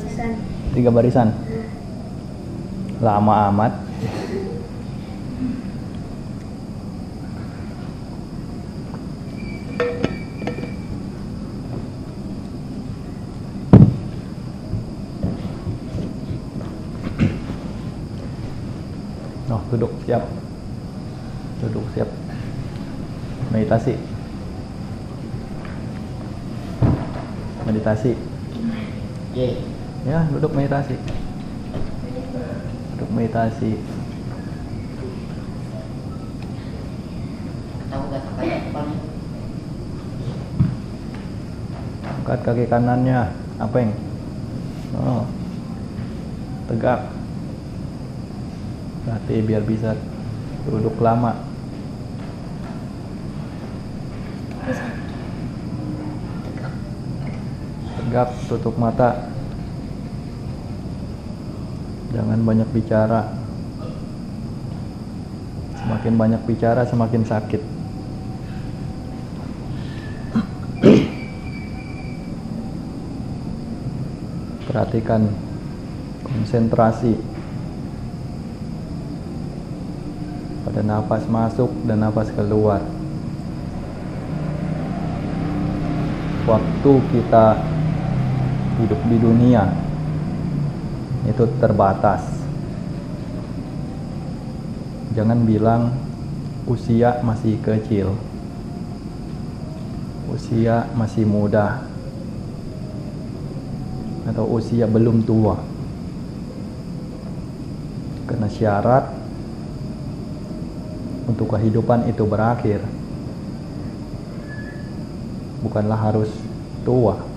barisan. 3 barisan. Lama amat. Oh, duduk siap. Duduk siap. Meditasi. Meditasi. Ya, duduk meditasi. Duduk meditasi. Angkat kaki kanannya, apeng. Oh. Tegak. Berarti biar bisa duduk lama. Tegak, tutup mata. Jangan banyak bicara. Semakin banyak bicara, semakin sakit. Perhatikan konsentrasi pada napas masuk dan napas keluar. Waktu kita hidup di dunia itu terbatas. Jangan bilang usia masih kecil, usia masih muda, atau usia belum tua. Karena syarat untuk kehidupan itu berakhir bukanlah harus tua.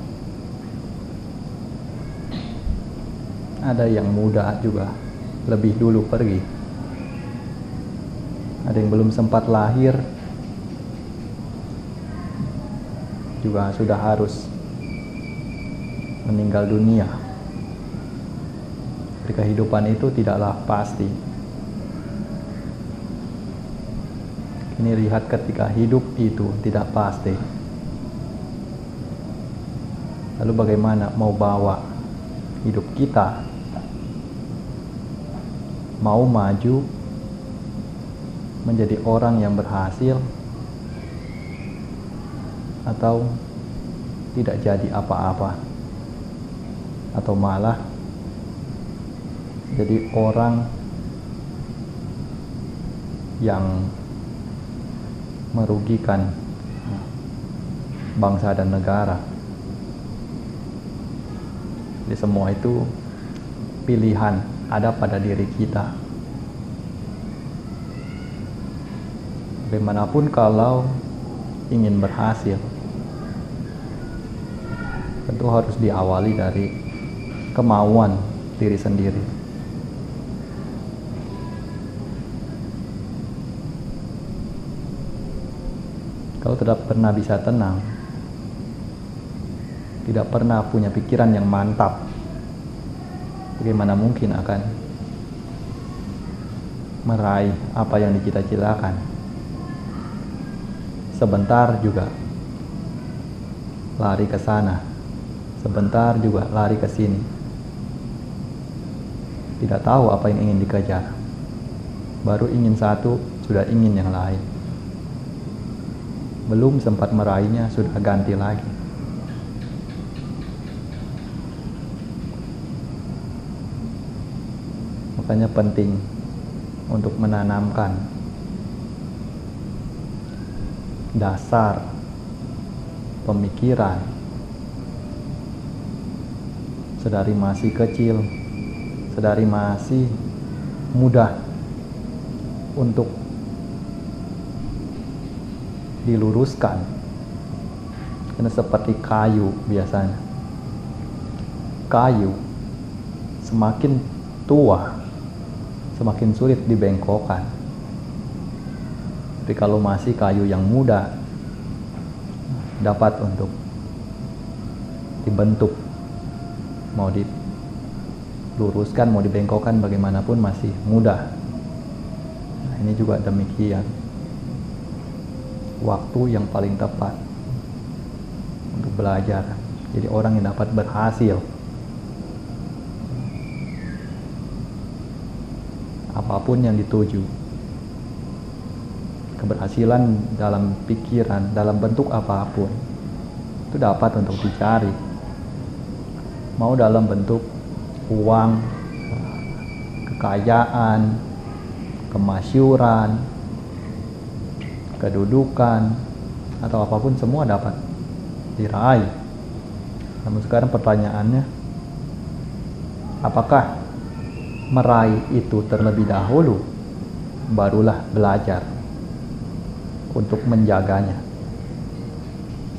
Ada yang muda juga lebih dulu pergi. Ada yang belum sempat lahir juga sudah harus meninggal dunia. Jadi kehidupan itu tidaklah pasti. Ini lihat ketika hidup itu tidak pasti. Lalu bagaimana mau bawa hidup kita? Mau maju menjadi orang yang berhasil atau tidak jadi apa-apa, atau malah jadi orang yang merugikan bangsa dan negara. Jadi semua itu pilihan ada pada diri kita. Bagaimanapun kalau ingin berhasil, tentu harus diawali dari kemauan diri sendiri. Kalau tidak pernah bisa tenang, tidak pernah punya pikiran yang mantap, bagaimana mungkin akan meraih apa yang dicita-citakan? Sebentar juga lari ke sana, sebentar juga lari ke sini. Tidak tahu apa yang ingin dikejar. Baru ingin satu, sudah ingin yang lain. Belum sempat meraihnya, sudah ganti lagi. Makanya penting untuk menanamkan dasar pemikiran sedari masih kecil, sedari masih mudah untuk diluruskan. Karena seperti kayu biasanya, kayu semakin tua semakin sulit dibengkokkan. Tapi kalau masih kayu yang muda, dapat untuk dibentuk, mau diluruskan, mau dibengkokkan, bagaimanapun masih mudah. Nah, ini juga demikian. Waktu yang paling tepat untuk belajar. Jadi orang yang dapat berhasil apapun yang dituju. Keberhasilan dalam pikiran, dalam bentuk apapun, itu dapat untuk dicari. Mau dalam bentuk uang, kekayaan, kemasyhuran, kedudukan, atau apapun, semua dapat diraih. Namun sekarang pertanyaannya, apakah meraih itu terlebih dahulu, barulah belajar untuk menjaganya?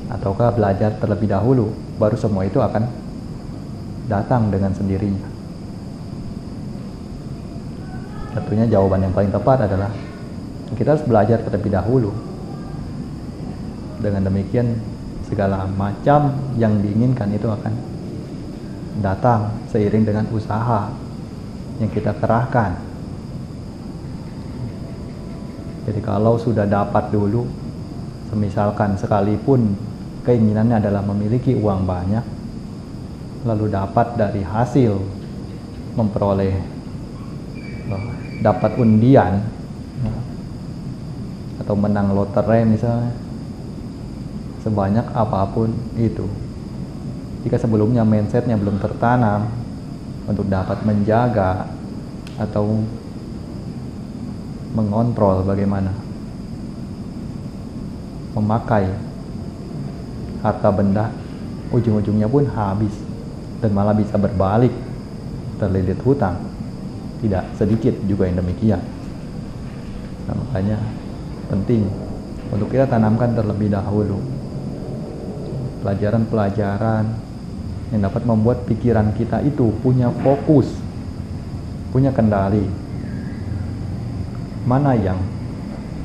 Ataukah belajar terlebih dahulu, baru semua itu akan datang dengan sendirinya? Tentunya jawaban yang paling tepat adalah kita harus belajar terlebih dahulu. Dengan demikian segala macam yang diinginkan itu akan datang seiring dengan usaha yang kita kerahkan. Jadi kalau sudah dapat dulu, semisalkan sekalipun keinginannya adalah memiliki uang banyak, lalu dapat dari hasil memperoleh dapat undian atau menang lotre misalnya, sebanyak apapun itu, jika sebelumnya mindsetnya belum tertanam untuk dapat menjaga atau mengontrol bagaimana memakai harta benda, ujung-ujungnya pun habis dan malah bisa berbalik terlilit hutang. Tidak sedikit juga yang demikian. Nah, makanya penting untuk kita tanamkan terlebih dahulu pelajaran-pelajaran yang dapat membuat pikiran kita itu punya fokus, punya kendali. Mana yang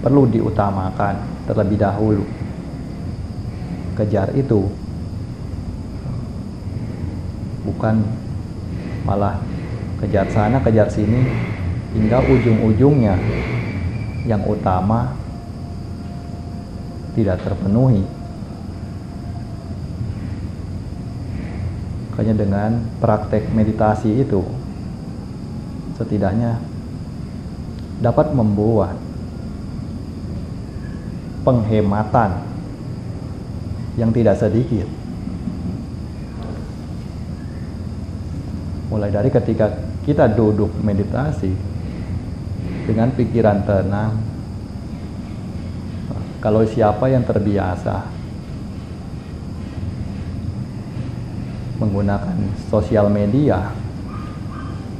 perlu diutamakan terlebih dahulu. Kejar itu, bukan malah kejar sana, kejar sini, hingga ujung-ujungnya yang utama tidak terpenuhi. Makanya dengan praktek meditasi itu setidaknya dapat membuat penghematan yang tidak sedikit. Mulai dari ketika kita duduk meditasi dengan pikiran tenang, kalau siapa yang terbiasa menggunakan sosial media,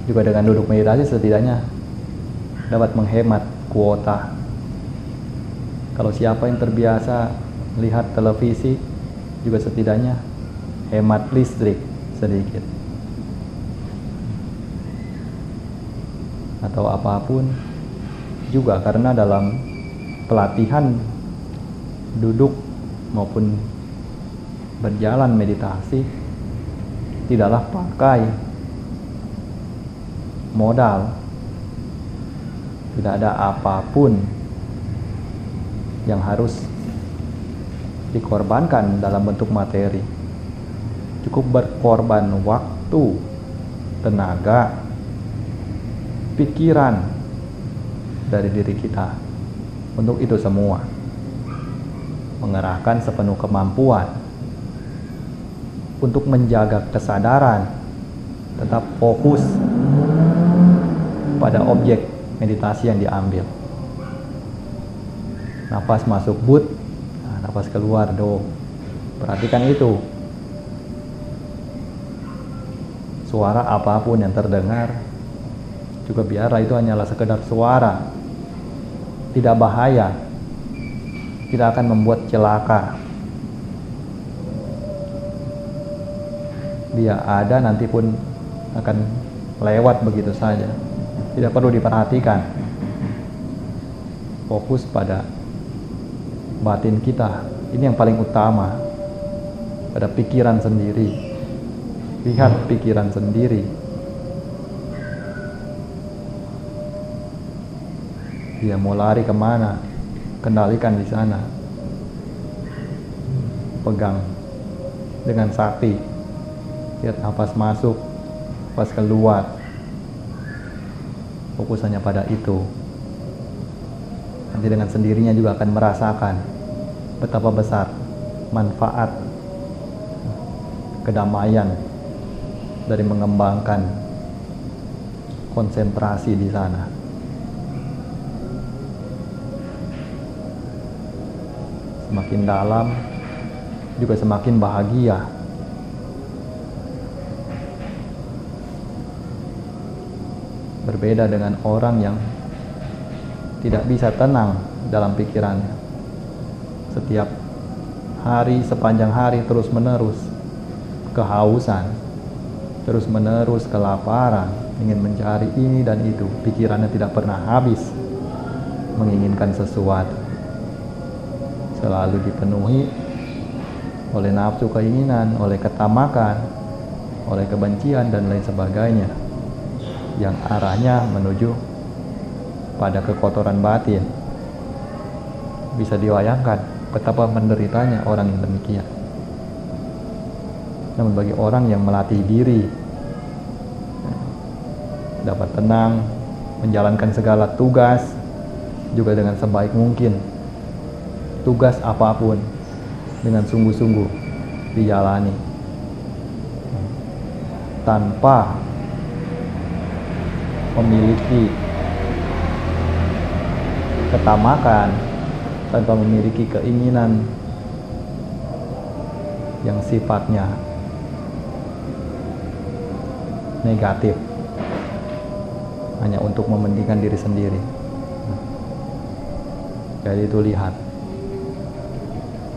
juga dengan duduk meditasi setidaknya dapat menghemat kuota. Kalau siapa yang terbiasa lihat televisi, juga setidaknya hemat listrik sedikit. Atau apapun juga, karena dalam pelatihan duduk maupun berjalan meditasi tidaklah pakai modal, tidak ada apapun yang harus dikorbankan dalam bentuk materi. Cukup berkorban waktu, tenaga, pikiran dari diri kita untuk itu semua. Mengerahkan sepenuh kemampuan untuk menjaga kesadaran, tetap fokus pada objek meditasi yang diambil. Nafas masuk but, nafas keluar do. Perhatikan itu. Suara apapun yang terdengar, juga biarlah itu hanyalah sekedar suara. Tidak bahaya, tidak akan membuat celaka. Dia ada, nanti pun akan lewat begitu saja. Tidak perlu diperhatikan. Fokus pada batin kita. Ini yang paling utama. Pada pikiran sendiri. Lihat pikiran sendiri. Dia mau lari kemana, kendalikan di sana. Pegang dengan sakti. Lihat nafas masuk, nafas keluar. fokus hanya pada itu, nanti dengan sendirinya juga akan merasakan betapa besar manfaat kedamaian dari mengembangkan konsentrasi di sana. Semakin dalam juga semakin bahagia. Berbeda dengan orang yang tidak bisa tenang dalam pikirannya. Setiap hari, sepanjang hari terus menerus kehausan, terus menerus kelaparan, ingin mencari ini dan itu. Pikirannya tidak pernah habis menginginkan sesuatu. Selalu dipenuhi oleh nafsu keinginan, oleh ketamakan, oleh kebencian dan lain sebagainya, yang arahnya menuju pada kekotoran batin. Bisa diwayangkan betapa menderitanya orang yang demikian. Namun bagi orang yang melatih diri dapat tenang, menjalankan segala tugas juga dengan sebaik mungkin, tugas apapun dengan sungguh-sungguh dijalani tanpa memiliki ketamakan, tanpa memiliki keinginan yang sifatnya negatif, hanya untuk mementingkan diri sendiri. Jadi itu lihat,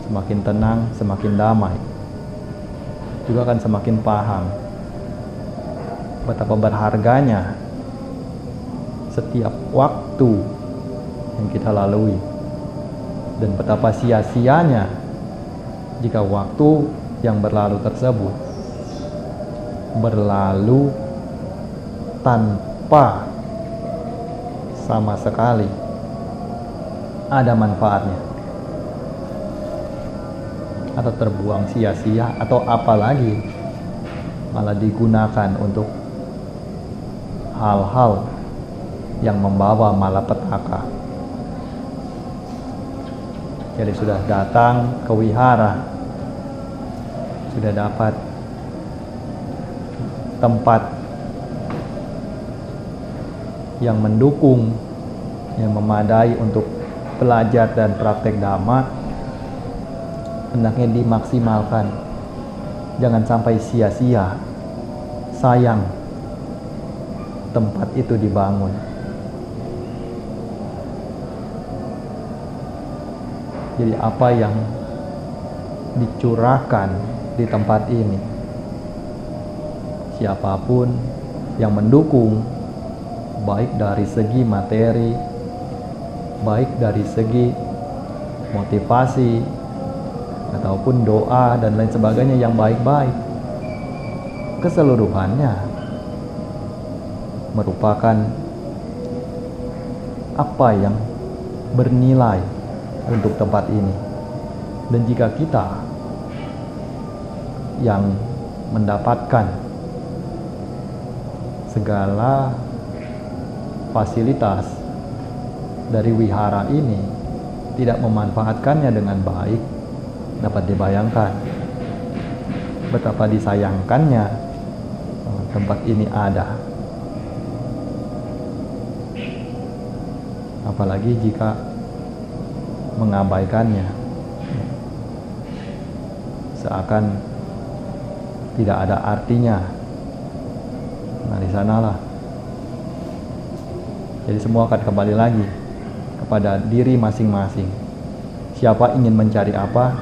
semakin tenang, semakin damai, juga akan semakin paham betapa berharganya setiap waktu yang kita lalui, dan betapa sia-sianya jika waktu yang berlalu tersebut berlalu tanpa sama sekali ada manfaatnya, atau terbuang sia-sia, atau apalagi malah digunakan untuk hal-hal yang membawa malapetaka. Jadi sudah datang ke wihara, sudah dapat tempat yang mendukung, yang memadai untuk belajar dan praktek dhamma, hendaknya dimaksimalkan. Jangan sampai sia-sia, sayang tempat itu dibangun. Jadi apa yang dicurahkan di tempat ini, siapapun yang mendukung, baik dari segi materi, baik dari segi motivasi, ataupun doa dan lain sebagainya yang baik-baik, keseluruhannya merupakan apa yang bernilai untuk tempat ini. Dan jika kita yang mendapatkan segala fasilitas dari wihara ini tidak memanfaatkannya dengan baik, dapat dibayangkan betapa disayangkannya tempat ini ada. Apalagi jika mengabaikannya, seakan tidak ada artinya. Nah, di sanalah jadi semua akan kembali lagi kepada diri masing-masing. Siapa ingin mencari apa,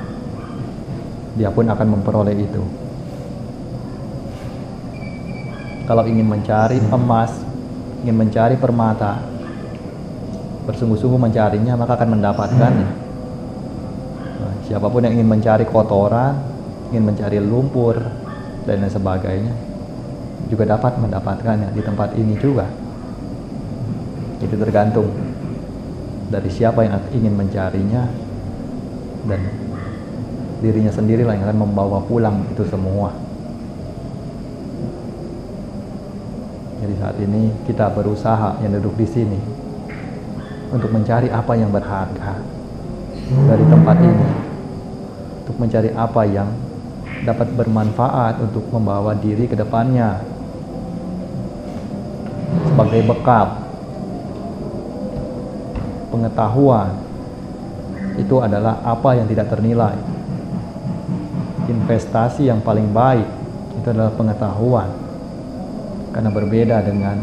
dia pun akan memperoleh itu. Kalau ingin mencari emas, ingin mencari permata, bersungguh-sungguh mencarinya, maka akan mendapatkannya. Nah, siapapun yang ingin mencari kotoran, ingin mencari lumpur dan lain sebagainya, juga dapat mendapatkannya di tempat ini juga. Itu tergantung dari siapa yang ingin mencarinya, dan dirinya sendirilah yang akan membawa pulang itu semua. Jadi saat ini kita berusaha yang duduk di sini untuk mencari apa yang berharga dari tempat ini, untuk mencari apa yang dapat bermanfaat untuk membawa diri ke depannya sebagai bekal. Pengetahuan itu adalah apa yang tidak ternilai. Investasi yang paling baik itu adalah pengetahuan, karena berbeda dengan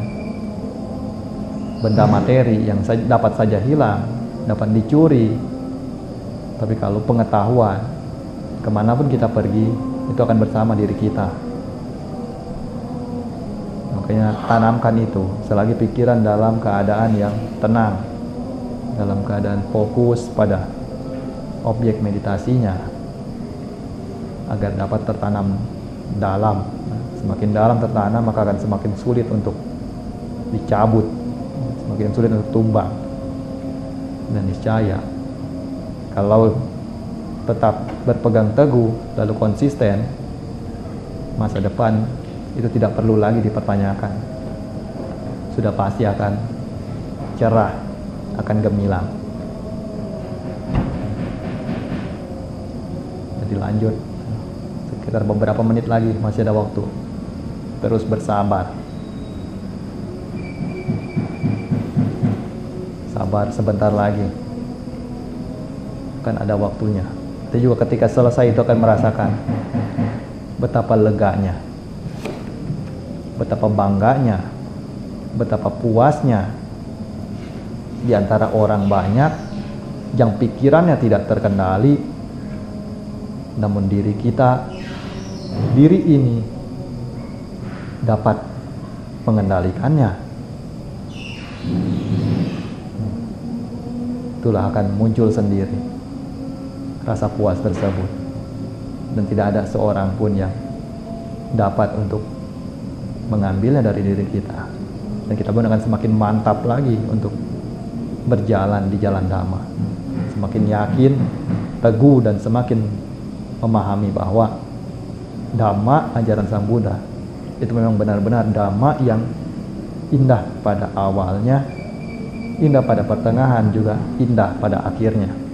benda materi yang dapat saja hilang, dapat dicuri. Tapi kalau pengetahuan, kemanapun kita pergi, itu akan bersama diri kita. Makanya tanamkan itu selagi pikiran dalam keadaan yang tenang, dalam keadaan fokus pada objek meditasinya, agar dapat tertanam dalam. Semakin dalam tertanam, maka akan semakin sulit untuk dicabut, semakin sulit untuk tumbang. Dan niscaya kalau tetap berpegang teguh lalu konsisten, masa depan itu tidak perlu lagi dipertanyakan, sudah pasti akan cerah, akan gemilang. Jadi lanjut, sekitar beberapa menit lagi, masih ada waktu. Terus bersabar. Sabar sebentar lagi, kan ada waktunya. Kita juga ketika selesai itu akan merasakan betapa leganya, betapa bangganya, betapa puasnya di antara orang banyak yang pikirannya tidak terkendali, namun diri ini dapat mengendalikannya. Itulah akan muncul sendiri rasa puas tersebut, dan tidak ada seorang pun yang dapat untuk mengambilnya dari diri kita. Dan kita pun akan semakin mantap lagi untuk berjalan di jalan Dhamma, semakin yakin, teguh, dan semakin memahami bahwa Dhamma ajaran Sang Buddha itu memang benar-benar Dhamma yang indah pada awalnya, indah pada pertengahan, juga indah pada akhirnya.